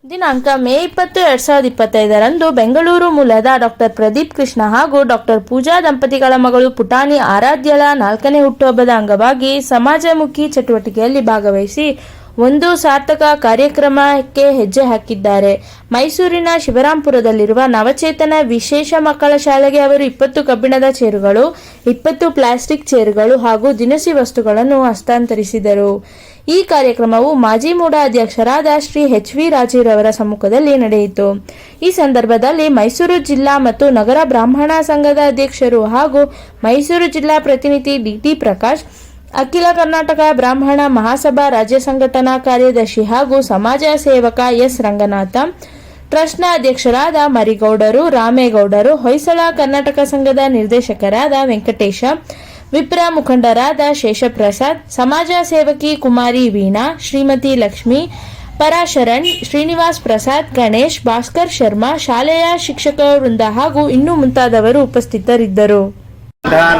ದಿನಾಂಕ ಮೇ 20, 2025ರಂದು ಬೆಂಗಳೂರು ಮೂಲದ ಡಾಕ್ಟರ್ ಪ್ರದೀಪ್ ಕೃಷ್ಣ ಹಾಗೂ ಡಾಕ್ಟರ್ ಪೂಜಾ ದಂಪತಿಗಳ ಮಗಳು ಪುಟಾಣಿ ಆರಾಧ್ಯಳ 4ನೇ ಹುಟ್ಟುಹಬ್ಬದ ಅಂಗವಾಗಿ ಸಮಾಜಮುಖಿ ಚಟುವಟಿಕೆಯಲ್ಲಿ ಭಾಗವಹಿಸಿ ಒಂದು ಸಾರ್ಥಕ ಕಾರ್ಯಕ್ರಮಕ್ಕೆ ಹೆಜ್ಜೆ ಹಾಕಿದ್ದಾರೆ. ಮೈಸೂರಿನ ಶಿವರಾಂಪುರದಲ್ಲಿರುವ ನವಚೇತನ ವಿಶೇಷ ಮಕ್ಕಳ ಶಾಲೆಗೆ ಅವರು 20 ಕಬ್ಬಿಣದ ಚೇರುಗಳು, 20 ಪ್ಲಾಸ್ಟಿಕ್ ಚೇರುಗಳು ಹಾಗೂ ದಿನಸಿ ವಸ್ತುಗಳನ್ನು ಹಸ್ತಾಂತರಿಸಿದರು. ಈ ಕಾರ್ಯಕ್ರಮವು ಮಾಜಿ ಮೂಡ ಅಧ್ಯಕ್ಷರಾದ ಶ್ರೀ ಎಚ್.ವಿ. ರಾಜೀವ್ರವರ ಸಮ್ಮುಖದಲ್ಲಿ ನಡೆಯಿತು. ಈ ಸಂದರ್ಭದಲ್ಲಿ ಮೈಸೂರು ಜಿಲ್ಲಾ ಮತ್ತು ನಗರ ಬ್ರಾಹ್ಮಣ ಸಂಘದ ಅಧ್ಯಕ್ಷರು ಹಾಗೂ ಮೈಸೂರು ಜಿಲ್ಲಾ ಪ್ರತಿನಿಧಿ ಡಿ.ಟಿ. ಪ್ರಕಾಶ್, ಅಖಿಲ ಕರ್ನಾಟಕ ಬ್ರಾಹ್ಮಣ ಮಹಾಸಭಾ ರಾಜ್ಯ ಸಂಘಟನಾ ಕಾರ್ಯದರ್ಶಿ ಹಾಗೂ ಸಮಾಜ ಸೇವಕ ಎಸ್. ರಂಗನಾಥ, ಟ್ರಸ್ಟ್ನ ಅಧ್ಯಕ್ಷರಾದ ಮರಿಗೌಡರು, ರಾಮೇಗೌಡರು, ಹೊಯ್ಸಳ ಕರ್ನಾಟಕ ಸಂಘದ ನಿರ್ದೇಶಕರಾದ ವೆಂಕಟೇಶ, ವಿಪ್ರ ಮುಖಂಡರಾದ ಶೇಷಪ್ರಸಾದ್, ಸಮಾಜ ಸೇವಕಿ ಕುಮಾರಿ ವೀಣಾ, ಶ್ರೀಮತಿ ಲಕ್ಷ್ಮಿ, ಪರಾಶರಣ್, ಶ್ರೀನಿವಾಸ್ ಪ್ರಸಾದ್, ಗಣೇಶ್, ಭಾಸ್ಕರ್ ಶರ್ಮಾ, ಶಾಲೆಯ ಶಿಕ್ಷಕ ವೃಂದ ಹಾಗೂ ಇನ್ನೂ ಮುಂತಾದವರು ಉಪಸ್ಥಿತರಿದ್ದರು.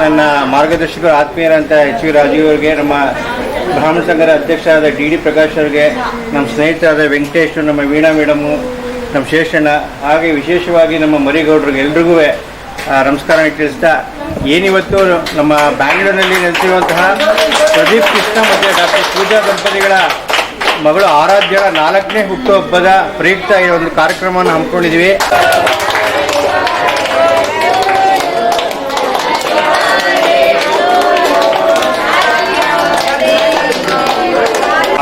ನನ್ನ ಮಾರ್ಗದರ್ಶಕರು ಆತ್ಮೀಯರಂತ ಎಚ್.ವಿ. ರಾಜೀವ್ ಅವರಿಗೆ, ನಮ್ಮ ಬ್ರಾಹ್ಮಣ ಸಂಘದ ಅಧ್ಯಕ್ಷರಾದ ಡಿ.ಡಿ. ಪ್ರಕಾಶ್ ಅವರಿಗೆ, ನಮ್ಮ ಸ್ನೇಹಿತರಾದ ವೆಂಕಟೇಶ್, ನಮ್ಮ ವೀಣಾ ಮೇಡಮು, ನಮ್ಮ ಶೇಷಣ್ಣ, ಹಾಗೆ ವಿಶೇಷವಾಗಿ ನಮ್ಮ ಮರಿಗೌಡರಿಗೆ ಎಲ್ರಿಗೂ ನಮಸ್ಕಾರ ತಿಳಿಸ್ತಾ, ಏನಿವತ್ತು ನಮ್ಮ ಬ್ಯಾಂಗ್ಳೂರಿನಲ್ಲಿ ನೆಲೆಸಿರುವಂತಹ ಪ್ರದೀಪ್ ಕೃಷ್ಣ ಮತ್ತು ಡಾಕ್ಟರ್ ಪೂಜಾ ದಂಪತಿಗಳ ಮಗಳು ಆರಾಧ್ಯಳ 4ನೇ ಹುಟ್ಟುಹಬ್ಬದ ಪ್ರಯುಕ್ತ ಈ ಒಂದು ಕಾರ್ಯಕ್ರಮವನ್ನು ಹಮ್ಮಿಕೊಂಡಿದ್ದೀವಿ.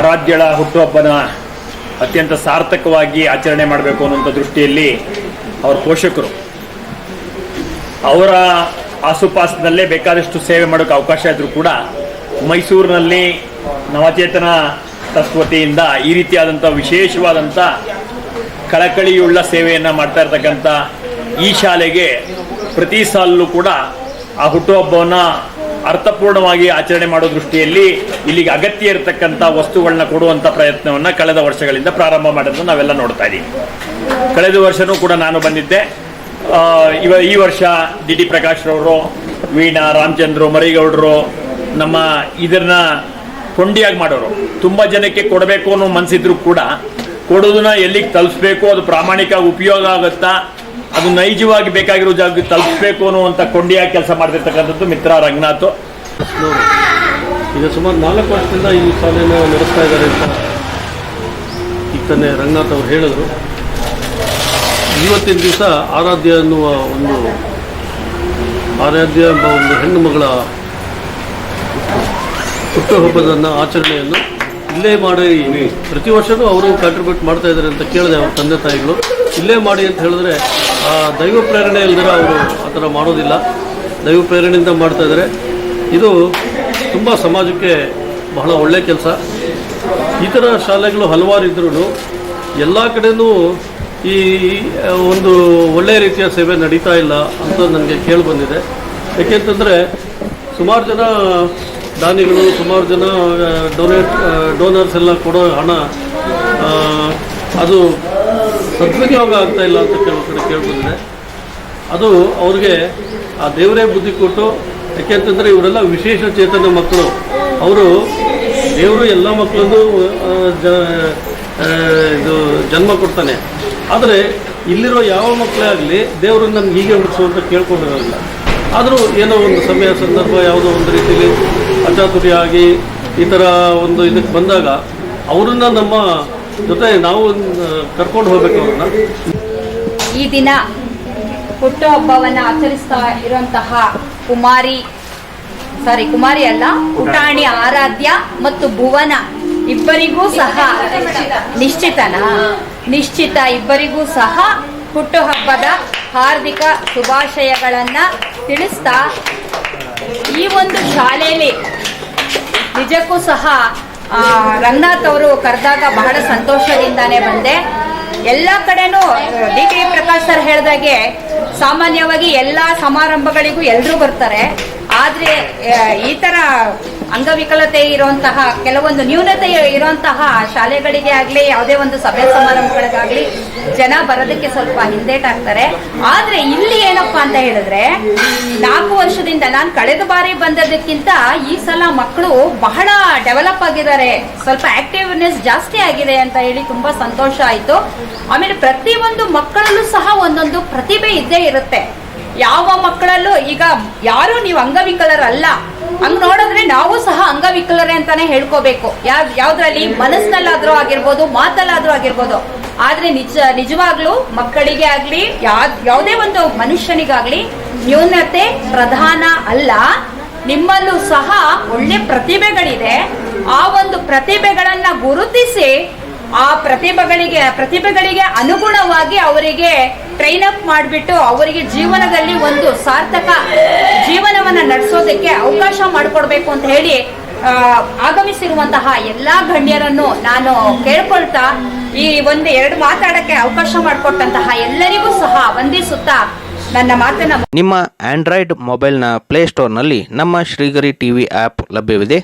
ಆರಾಧ್ಯಳ ಹುಟ್ಟುಹಬ್ಬನ ಅತ್ಯಂತ ಸಾರ್ಥಕವಾಗಿ ಆಚರಣೆ ಮಾಡಬೇಕು ಅನ್ನುವಂಥ ದೃಷ್ಟಿಯಲ್ಲಿ ಅವರ ಪೋಷಕರು ಅವರ ಆಸುಪಾಸಿನಲ್ಲೇ ಬೇಕಾದಷ್ಟು ಸೇವೆ ಮಾಡೋಕ್ಕೆ ಅವಕಾಶ ಇದ್ರೂ ಕೂಡ ಮೈಸೂರಿನಲ್ಲಿ ನವಚೇತನ ಟ್ರಸ್ಟ್ ವತಿಯಿಂದ ಈ ರೀತಿಯಾದಂಥ ವಿಶೇಷವಾದಂಥ ಕಳಕಳಿಯುಳ್ಳ ಸೇವೆಯನ್ನು ಮಾಡ್ತಾ ಇರ್ತಕ್ಕಂಥ ಈ ಶಾಲೆಗೆ ಪ್ರತಿ ಸಾಲಲ್ಲೂ ಕೂಡ ಆ ಹುಟ್ಟುಹಬ್ಬವನ್ನು ಅರ್ಥಪೂರ್ಣವಾಗಿ ಆಚರಣೆ ಮಾಡೋ ದೃಷ್ಟಿಯಲ್ಲಿ ಇಲ್ಲಿಗೆ ಅಗತ್ಯ ಇರತಕ್ಕಂಥ ವಸ್ತುಗಳನ್ನ ಕೊಡುವಂಥ ಪ್ರಯತ್ನವನ್ನು ಕಳೆದ ವರ್ಷಗಳಿಂದ ಪ್ರಾರಂಭ ಮಾಡೋದನ್ನು ನಾವೆಲ್ಲ ನೋಡ್ತಾ ಇದ್ದೀವಿ. ಕಳೆದ ವರ್ಷವೂ ಕೂಡ ನಾನು ಬಂದಿದ್ದೆ. ಈ ವರ್ಷ ಡಿ.ಟಿ. ಪ್ರಕಾಶ್ ರವರು, ವೀಣಾ, ರಾಮಚಂದ್ರು, ಮರಿಗೌಡರು ನಮ್ಮ ಇದನ್ನ ಕೊಂಡಿಯಾಗಿ ಮಾಡೋರು. ತುಂಬ ಜನಕ್ಕೆ ಕೊಡಬೇಕು ಅನ್ನೋ ಮನಸ್ಸಿದ್ರು ಕೂಡ ಕೊಡೋದನ್ನ ಎಲ್ಲಿಗೆ ತಲುಪಿಸ್ಬೇಕು, ಅದು ಪ್ರಾಮಾಣಿಕ ಉಪಯೋಗ ಆಗುತ್ತಾ, ಅದು ನೈಜವಾಗಿ ಬೇಕಾಗಿರೋ ಜಾಗಕ್ಕೆ ತಲುಪಿಸ್ಬೇಕು ಅನ್ನುವಂಥ ಕೊಂಡಿಯಾಗಿ ಕೆಲಸ ಮಾಡ್ತಿರ್ತಕ್ಕಂಥದ್ದು ಮಿತ್ರ ರಂಗನಾಥ್. ಈಗ ಸುಮಾರು 4 ವರ್ಷದಿಂದ ಈ ಶಾಲೆಯನ್ನು ನಡೆಸ್ತಾ ಇದ್ದಾರೆ ಅಂತ ಈಗ ತಾನೇ ರಂಗನಾಥ್ ಅವರು ಹೇಳಿದ್ರು. ಇವತ್ತಿನ ದಿವಸ ಆರಾಧ್ಯ ಎಂಬ ಒಂದು ಹೆಣ್ಣು ಮಗಳ ಹುಟ್ಟುಹಬ್ಬದ ಆಚರಣೆಯನ್ನು ಇಲ್ಲೇ ಮಾಡಿ, ಪ್ರತಿ ವರ್ಷವೂ ಅವರು ಕಾಂಟ್ರಿಬ್ಯೂಟ್ ಮಾಡ್ತಾ ಇದ್ದಾರೆ ಅಂತ ಕೇಳಿದೆ ಅವ್ರ ತಂದೆ ತಾಯಿಗಳು. ಇಲ್ಲೇ ಮಾಡಿ ಅಂತ ಹೇಳಿದ್ರೆ ದೈವ ಪ್ರೇರಣೆ ಇಲ್ಲದ್ರೆ ಅವರು ಆ ಥರ ಮಾಡೋದಿಲ್ಲ. ದೈವ ಪ್ರೇರಣೆಯಿಂದ ಮಾಡ್ತಾ ಇದ್ದಾರೆ. ಇದು ತುಂಬ ಸಮಾಜಕ್ಕೆ ಬಹಳ ಒಳ್ಳೆಯ ಕೆಲಸ. ಈ ಥರ ಶಾಲೆಗಳು ಹಲವಾರು ಇದ್ರೂ ಎಲ್ಲ ಕಡೆಯೂ ಈ ಒಂದು ಒಳ್ಳೆಯ ರೀತಿಯ ಸೇವೆ ನಡೀತಾ ಇಲ್ಲ ಅಂತ ನನಗೆ ಕೇಳಿ ಬಂದಿದೆ. ಏಕೆಂತಂದರೆ ಸುಮಾರು ಜನ ದಾನಿಗಳು, ಸುಮಾರು ಜನ ಡೋನರ್ಸ್ ಎಲ್ಲ ಕೊಡೋ ಹಣ ಅದು ಸದ್ವಿನಿಯೋಗ ಆಗ್ತಾ ಇಲ್ಲ ಅಂತ ಕೆಲವು ಕಡೆ ಕೇಳ್ಬಂದಿದೆ. ಅದು ಅವ್ರಿಗೆ ಆ ದೇವರೇ ಬುದ್ಧಿ ಕೊಟ್ಟು, ಯಾಕೆಂತಂದರೆ ಇವರೆಲ್ಲ ವಿಶೇಷ ಚೇತನ ಮಕ್ಕಳು. ಅವರು ದೇವರು ಎಲ್ಲ ಮಕ್ಕಳನ್ನು ಇದು ಜನ್ಮ ಕೊಡ್ತಾನೆ. ಆದರೆ ಇಲ್ಲಿರೋ ಯಾವ ಮಕ್ಕಳೇ ಆಗಲಿ ದೇವರು ನನಗೆ ಹೀಗೆ ಹುಟ್ಟಿಸು ಅಂತ ಕೇಳ್ಕೊಂಡಿರೋಲ್ಲ. ಆದರೂ ಏನೋ ಒಂದು ಸಮಯ ಸಂದರ್ಭ ಯಾವುದೋ ಒಂದು ರೀತಿಯಲ್ಲಿ ಅಚಾತುರ್ಯ ಆಗಿ ಈ ಥರ ಒಂದು ಇದಕ್ಕೆ ಬಂದಾಗ ಅವರನ್ನು ನಮ್ಮ ಜೊತೆ ನಾವು ಕರ್ಕೊಂಡು ಹೋಗ್ಬೇಕು. ಅವ್ರನ್ನ ಈ ದಿನ ಹುಟ್ಟುಹಬ್ಬವನ್ನು ಆಚರಿಸ್ತಾ ಇರುವಂತಹ ಕುಮಾರಿ ಅಲ್ಲ, ಪುಟಾಣಿ ಆರಾಧ್ಯ ಮತ್ತು ಭುವನ ಇಬ್ಬರಿಗೂ ಸಹ ನಿಶ್ಚಿತ ಇಬ್ಬರಿಗೂ ಸಹ ಹುಟ್ಟುಹಬ್ಬದ ಹಾರ್ದಿಕ ಶುಭಾಶಯಗಳನ್ನು ತಿಳಿಸ್ತಾ, ಈ ಒಂದು ಶಾಲೆಯಲ್ಲಿ ನಿಜಕ್ಕೂ ಸಹ ರಂಗನಾಥ್ ಅವರು ಕರೆದಾಗ ಬಹಳ ಸಂತೋಷದಿಂದಾನೇ ಬಂದೆ. ಎಲ್ಲ ಕಡೆನೂ ಡಿ.ಟಿ. ಪ್ರಕಾಶ್ ಸರ್ ಹೇಳಿದಾಗೆ ಸಾಮಾನ್ಯವಾಗಿ ಎಲ್ಲ ಸಮಾರಂಭಗಳಿಗೂ ಎಲ್ಲರೂ ಬರ್ತಾರೆ. ಆದ್ರೆ ಈ ತರ ಅಂಗವಿಕಲತೆ ಇರುವಂತಹ ಕೆಲವೊಂದು ನ್ಯೂನತೆ ಇರುವಂತಹ ಶಾಲೆಗಳಿಗೆ ಆಗ್ಲಿ ಯಾವುದೇ ಒಂದು ಸಭೆ ಸಮಾರಂಭಗಳಿಗಾಗ್ಲಿ ಜನ ಬರೋದಕ್ಕೆ ಸ್ವಲ್ಪ ಹಿಂದೇಟಾಗ್ತಾರೆ. ಆದ್ರೆ ಇಲ್ಲಿ ಏನಪ್ಪಾ ಅಂತ ಹೇಳಿದ್ರೆ 4 ವರ್ಷದಿಂದ ನಾನು ಕಳೆದ ಬಾರಿ ಬಂದದಕ್ಕಿಂತ ಈ ಸಲ ಮಕ್ಕಳು ಬಹಳ ಡೆವಲಪ್ ಆಗಿದ್ದಾರೆ, ಸ್ವಲ್ಪ ಆಕ್ಟಿವ್ನೆಸ್ ಜಾಸ್ತಿ ಆಗಿದೆ ಅಂತ ಹೇಳಿ ತುಂಬಾ ಸಂತೋಷ ಆಯ್ತು. ಆಮೇಲೆ ಪ್ರತಿಯೊಂದು ಮಕ್ಕಳಲ್ಲೂ ಸಹ ಒಂದೊಂದು ಪ್ರತಿಭೆ ಇದ್ದೇ ಇರುತ್ತೆ. ಯಾವ ಮಕ್ಕಳಲ್ಲೂ ಈಗ ಯಾರು ನೀವು ಅಂಗವಿಕಲರಲ್ಲ ಹಂಗ್ ನೋಡಿದ್ರೆ ನಾವು ಸಹ ಅಂಗವಿಕಲರೇ ಅಂತಾನೆ ಹೇಳ್ಕೋಬೇಕು. ಯಾವ್ದ್ರಲ್ಲಿ ಮನಸ್ಸಿನಲ್ಲಾದ್ರೂ ಆಗಿರ್ಬೋದು, ಮಾತಲ್ಲಾದ್ರೂ ಆಗಿರ್ಬೋದು. ಆದ್ರೆ ನಿಜವಾಗ್ಲೂ ಮಕ್ಕಳಿಗೆ ಆಗ್ಲಿ ಯಾವುದೇ ಒಂದು ಮನುಷ್ಯನಿಗಾಗ್ಲಿ ನ್ಯೂನತೆ ಪ್ರಧಾನ ಅಲ್ಲ. ನಿಮ್ಮಲ್ಲೂ ಸಹ ಒಳ್ಳೆ ಪ್ರತಿಭೆಗಳಿದೆ. ಆ ಒಂದು ಪ್ರತಿಭೆಗಳನ್ನ ಗುರುತಿಸಿ ಆ ಪ್ರತಿಭೆಗಳಿಗೆ ಅನುಗುಣವಾಗಿ ಅವರಿಗೆ ಟ್ರೈನ್ ಅಪ್ ಮಾಡಿಬಿಟ್ಟು ಅವರಿಗೆ ಜೀವನದಲ್ಲಿ ಒಂದು ಸಾರ್ಥಕ ಜೀವನವನ್ನ ನಡೆಸೋದಕ್ಕೆ ಅವಕಾಶ ಮಾಡಿಕೊಡ್ಬೇಕು ಅಂತ ಹೇಳಿ ಆಗಮಿಸಿರುವಂತಹ ಎಲ್ಲಾ ಗಣ್ಯರನ್ನು ನಾನು ಕೇಳ್ಕೊಳ್ತಾ ಈ 1-2 ಮಾತಾಡಕ್ಕೆ ಅವಕಾಶ ಮಾಡಿಕೊಟ್ಟಂತಹ ಎಲ್ಲರಿಗೂ ಸಹ ವಂದಿಸುತ್ತಾ ನನ್ನ ಮಾತನ್ನ ನಿಮ್ಮ ಆಂಡ್ರಾಯ್ಡ್ ಮೊಬೈಲ್ನ ಪ್ಲೇಸ್ಟೋರ್ನಲ್ಲಿ ನಮ್ಮ ಶ್ರೀಗರಿ ಟಿವಿ ಆ್ಯಪ್ ಲಭ್ಯವಿದೆ.